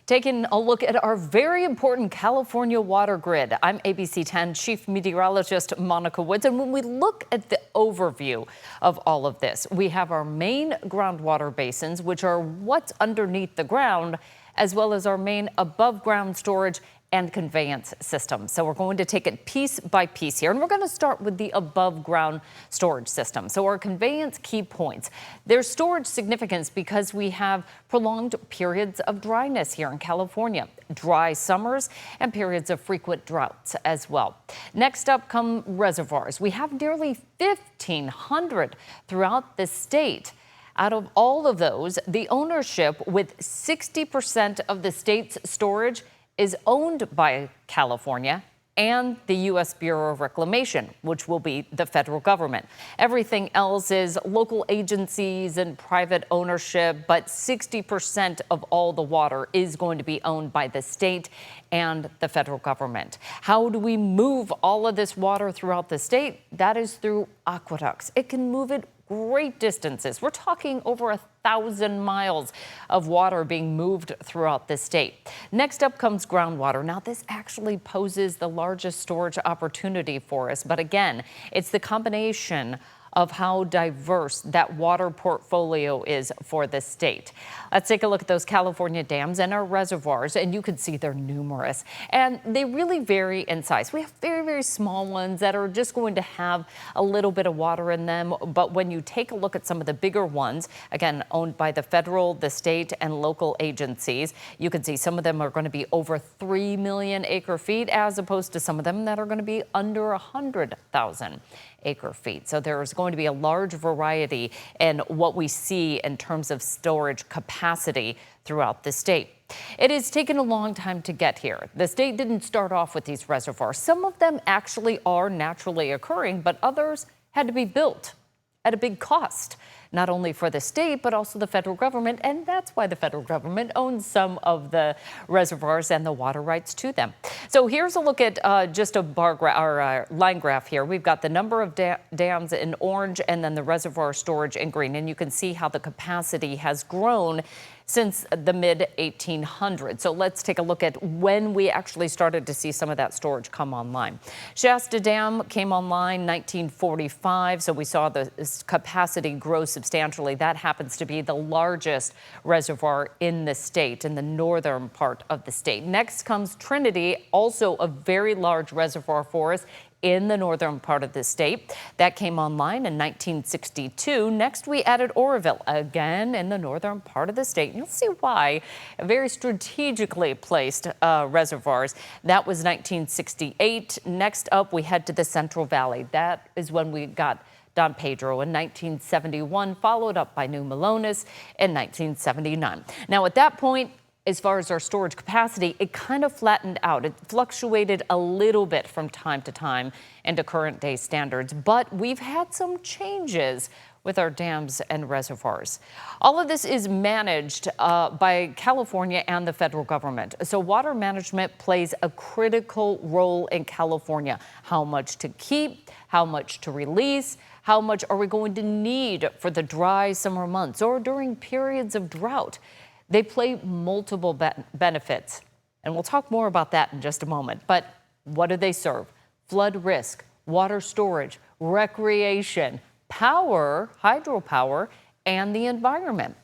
Taking a look at our very important California water grid. I'm ABC10 Chief Meteorologist Monica Woods, and when we look at the overview of all of this, we have our main groundwater basins, which are what's underneath the ground, as well as our main above ground storage and conveyance system. So we're going to take it piece by piece here, and we're going to start with the above ground storage system. So our conveyance key points. There's storage significance because we have prolonged periods of dryness here in California, dry summers and periods of frequent droughts as well. Next up come reservoirs. We have nearly 1,500 throughout the state. Out of all of those, the ownership with 60% of the state's storage is owned by California and the U.S. Bureau of Reclamation, which will be the federal government. Everything else is local agencies and private ownership, but 60% of all the water is going to be owned by the state and the federal government. How do we move all of this water throughout the state? That is through aqueducts. It can move it great distances. We're talking over 1,000 miles of water being moved throughout the state. Next up comes groundwater. Now, this actually poses the largest storage opportunity for us, but again, it's the combination of how diverse that water portfolio is for the state. Let's take a look at those California dams and our reservoirs, and you can see they're numerous, and they really vary in size. We have very, very small ones that are just going to have a little bit of water in them, but when you take a look at some of the bigger ones, again, owned by the federal, the state, and local agencies, you can see some of them are going to be over 3 million acre feet, as opposed to some of them that are going to be under 100,000 acre feet. So there's going to be a large variety in what we see in terms of storage capacity throughout the state. It has taken a long time to get here. The state didn't start off with these reservoirs. Some of them actually are naturally occurring, but others had to be built at a big cost, not only for the state, but also the federal government. And that's why the federal government owns some of the reservoirs and the water rights to them. So here's a look at just a line graph here. We've got the number of dams in orange and then the reservoir storage in green. And you can see how the capacity has grown since the mid-1800s. So let's take a look at when we actually started to see some of that storage come online. Shasta Dam came online 1945, so we saw the capacity grow substantially. That happens to be the largest reservoir in the state, in the northern part of the state. Next comes Trinity, also a very large reservoir for us in the northern part of the state. That came online in 1962. Next, we added Oroville, again in the northern part of the state. You'll see why. Very strategically placed reservoirs. That was 1968. Next up, we head to the Central Valley. That is when we got Don Pedro in 1971, followed up by New Melones in 1979. Now, at that point, as far as our storage capacity, it kind of flattened out. It fluctuated a little bit from time to time into current day standards, but we've had some changes with our dams and reservoirs. All of this is managed by California and the federal government. So water management plays a critical role in California. How much to keep, how much to release, how much are we going to need for the dry summer months or during periods of drought? They play multiple benefits, and we'll talk more about that in just a moment. But what do they serve? Flood risk, water storage, recreation, power, hydropower, and the environment.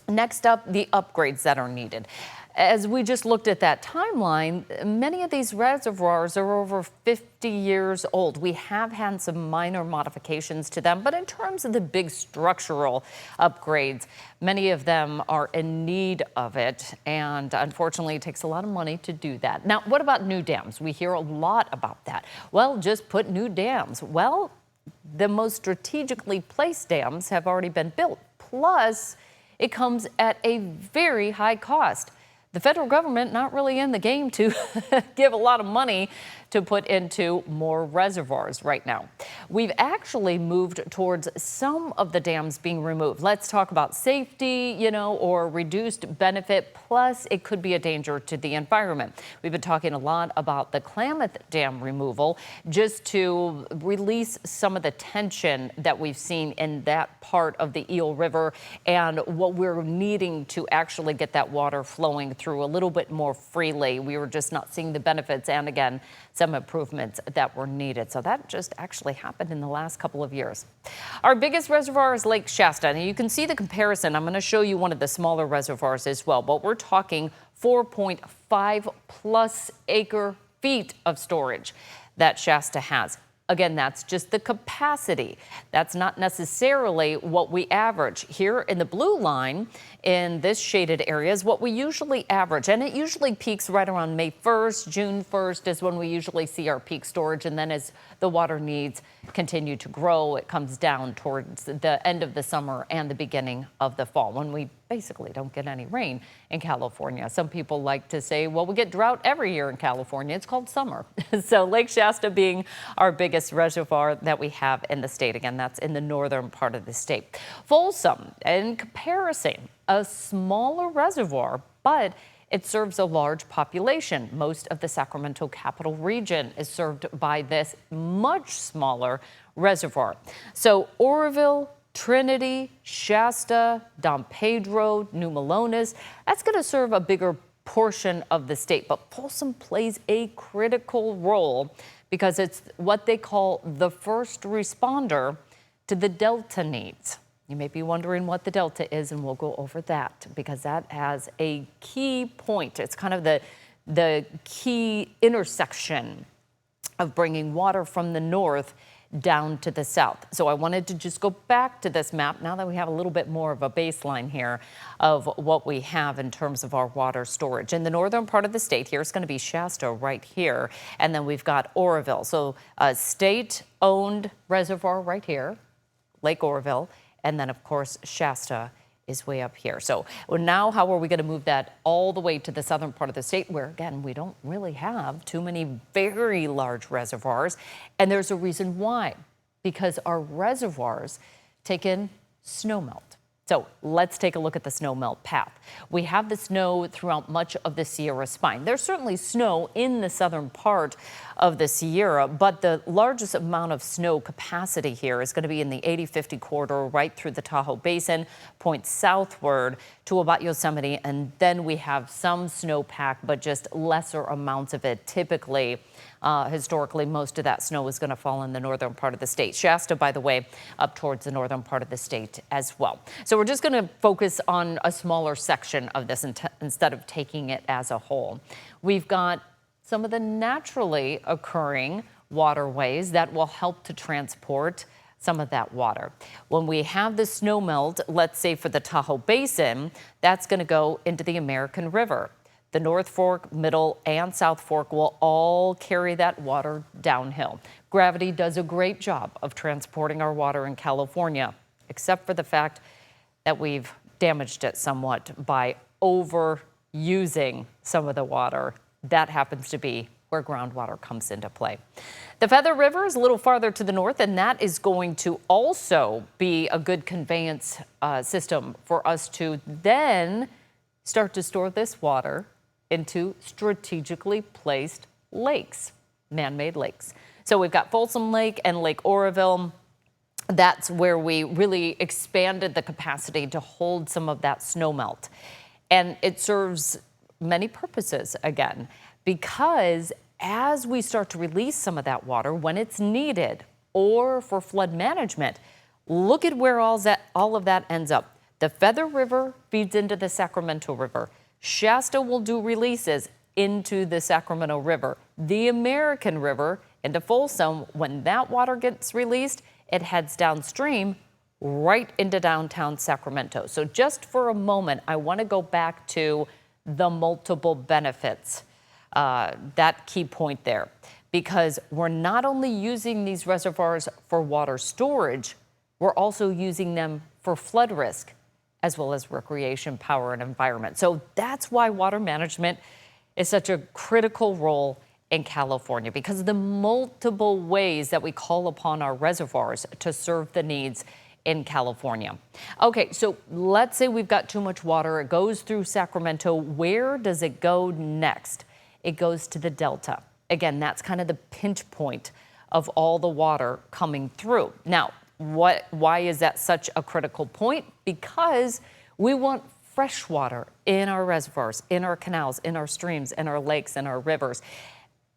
Next up, the upgrades that are needed. As we just looked at that timeline, many of these reservoirs are over 50 years old. We have had some minor modifications to them, but in terms of the big structural upgrades, many of them are in need of it, and unfortunately, it takes a lot of money to do that. Now, what about new dams? We hear a lot about that. Well, just put new dams. Well, the most strategically placed dams have already been built. Plus, it comes at a very high cost. The federal government not really in the game to give a lot of money to put into more reservoirs right now. We've actually moved towards some of the dams being removed. Let's talk about safety, or reduced benefit, plus it could be a danger to the environment. We've been talking a lot about the Klamath Dam removal just to release some of the tension that we've seen in that part of the Eel River and what we're needing to actually get that water flowing through a little bit more freely. We were just not seeing the benefits, and again, some improvements that were needed. So that just actually happened in the last couple of years. Our biggest reservoir is Lake Shasta, and you can see the comparison. I'm going to show you one of the smaller reservoirs as well, but we're talking 4.5+ acre feet of storage that Shasta has. Again, that's just the capacity. That's not necessarily what we average. Here in the blue line, in this shaded area, is what we usually average. And it usually peaks right around May 1st, June 1st is when we usually see our peak storage. And then as the water needs continue to grow, it comes down towards the end of the summer and the beginning of the fall, when we basically don't get any rain in California. Some people like to say, well, we get drought every year in California. It's called summer. So Lake Shasta being our biggest reservoir that we have in the state. Again, that's in the northern part of the state. Folsom, in comparison, a smaller reservoir, but it serves a large population. Most of the Sacramento capital region is served by this much smaller reservoir. So Oroville, Trinity, Shasta, Don Pedro, New Melones, that's going to serve a bigger portion of the state. But Folsom plays a critical role because it's what they call the first responder to the Delta needs. You may be wondering what the Delta is, and we'll go over that because that has a key point. It's kind of the key intersection of bringing water from the north down to the south. So I wanted to just go back to this map now that we have a little bit more of a baseline here of what we have in terms of our water storage. In the northern part of the state, here it's going to be Shasta right here, and then we've got Oroville. So a state-owned reservoir right here, Lake Oroville, and then of course Shasta is way up here. So now how are we going to move that all the way to the southern part of the state where, again, we don't really have too many very large reservoirs. And there's a reason why, because our reservoirs take in snowmelt. So let's take a look at the snowmelt path. We have the snow throughout much of the Sierra Spine. There's certainly snow in the southern part of the Sierra, but the largest amount of snow capacity here is going to be in the 80-50 corridor right through the Tahoe Basin, points southward to about Yosemite, and then we have some snowpack, but just lesser amounts of it. Typically, historically, most of that snow is going to fall in the northern part of the state. Shasta, by the way, up towards the northern part of the state as well. So we're just going to focus on a smaller section of this instead of taking it as a whole. We've got some of the naturally occurring waterways that will help to transport some of that water. When we have the snowmelt, let's say for the Tahoe Basin, that's going to go into the American River. The North Fork, Middle, and South Fork will all carry that water downhill. Gravity does a great job of transporting our water in California, except for the fact that we've damaged it somewhat by overusing some of the water. That happens to be where groundwater comes into play. The Feather River is a little farther to the north, and that is going to also be a good conveyance system for us to then start to store this water into strategically placed lakes, man-made lakes. So we've got Folsom Lake and Lake Oroville. That's where we really expanded the capacity to hold some of that snowmelt. And it serves many purposes, again, because as we start to release some of that water when it's needed or for flood management, look at where all of that ends up. The Feather River feeds into the Sacramento River. Shasta will do releases into the Sacramento River. The American River into Folsom, when that water gets released, it heads downstream right into downtown Sacramento. So just for a moment, I want to go back to the multiple benefits, that key point there, because we're not only using these reservoirs for water storage, we're also using them for flood risk, as well as recreation, power, and environment. So that's why water management is such a critical role in California, because of the multiple ways that we call upon our reservoirs to serve the needs in California. Okay, so let's say we've got too much water. It goes through Sacramento. Where does it go next? It goes to the Delta. Again, that's kind of the pinch point of all the water coming through. Now, why is that such a critical point? Because we want fresh water in our reservoirs, in our canals, in our streams, in our lakes, in our rivers.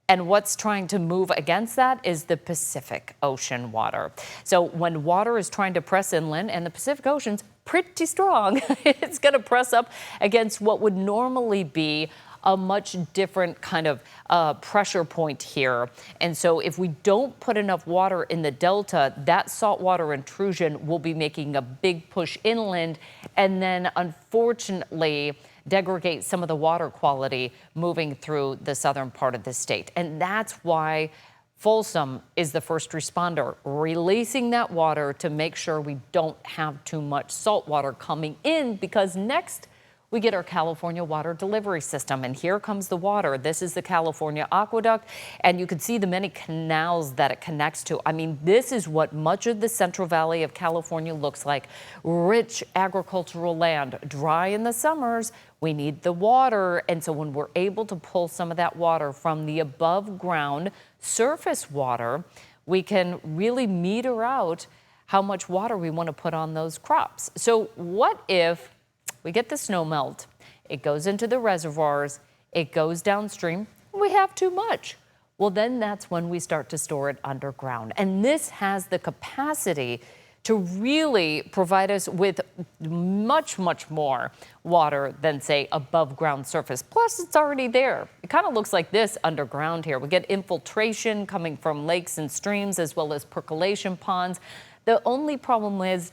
And what's trying to move against that is the Pacific Ocean water. So when water is trying to press inland, and the Pacific Ocean's pretty strong, it's going to press up against what would normally be a much different kind of pressure point here. And so if we don't put enough water in the delta, that saltwater intrusion will be making a big push inland, and then unfortunately degrade some of the water quality moving through the southern part of the state. And that's why Folsom is the first responder, releasing that water to make sure we don't have too much salt water coming in, because next we get our California water delivery system. And here comes the water. This is the California aqueduct, and you can see the many canals that it connects to. I mean, this is what much of the Central Valley of California looks like. Rich agricultural land, dry in the summers. We need the water. And so when we're able to pull some of that water from the above ground surface water, we can really meter out how much water we want to put on those crops. So what if we get the snow melt, it goes into the reservoirs, it goes downstream, we have too much? Well, then that's when we start to store it underground. And this has the capacity to really provide us with much, much more water than, say, above ground surface. Plus, it's already there. It kind of looks like this underground here. We get infiltration coming from lakes and streams, as well as percolation ponds. The only problem is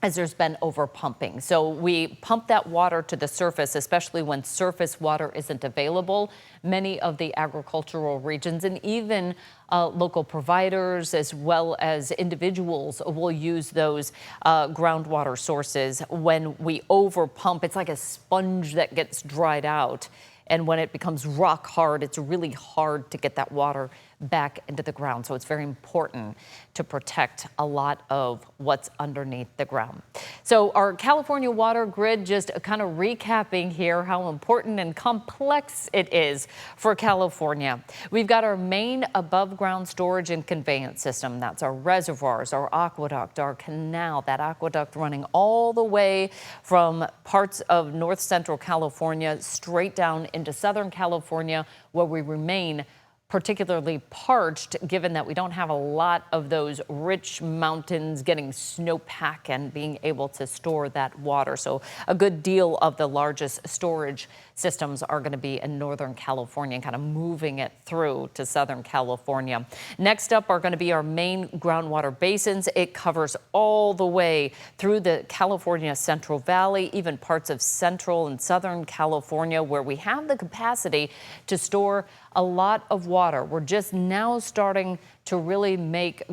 there's been over pumping. So we pump that water to the surface, especially when surface water isn't available. Many of the agricultural regions and even local providers, as well as individuals, will use those groundwater sources. When we over pump, it's like a sponge that gets dried out. And when it becomes rock hard, it's really hard to get that water back into the ground. So it's very important to protect a lot of what's underneath the ground. So our California water grid, just kind of recapping here how important and complex it is for California. We've got our main above ground storage and conveyance system. That's our reservoirs, our aqueduct, our canal, that aqueduct running all the way from parts of north central California straight down into Southern California, where we remain particularly parched, given that we don't have a lot of those rich mountains getting snowpack and being able to store that water. So a good deal of the largest storage systems are going to be in Northern California and kind of moving it through to Southern California. Next up are going to be our main groundwater basins. It covers all the way through the California Central Valley, even parts of Central and Southern California, where we have the capacity to store a lot of water. We're just now starting to really make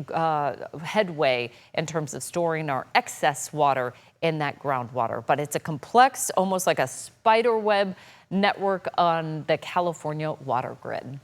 headway in terms of storing our excess water in that groundwater. But it's a complex, almost like a spider web network on the California water grid.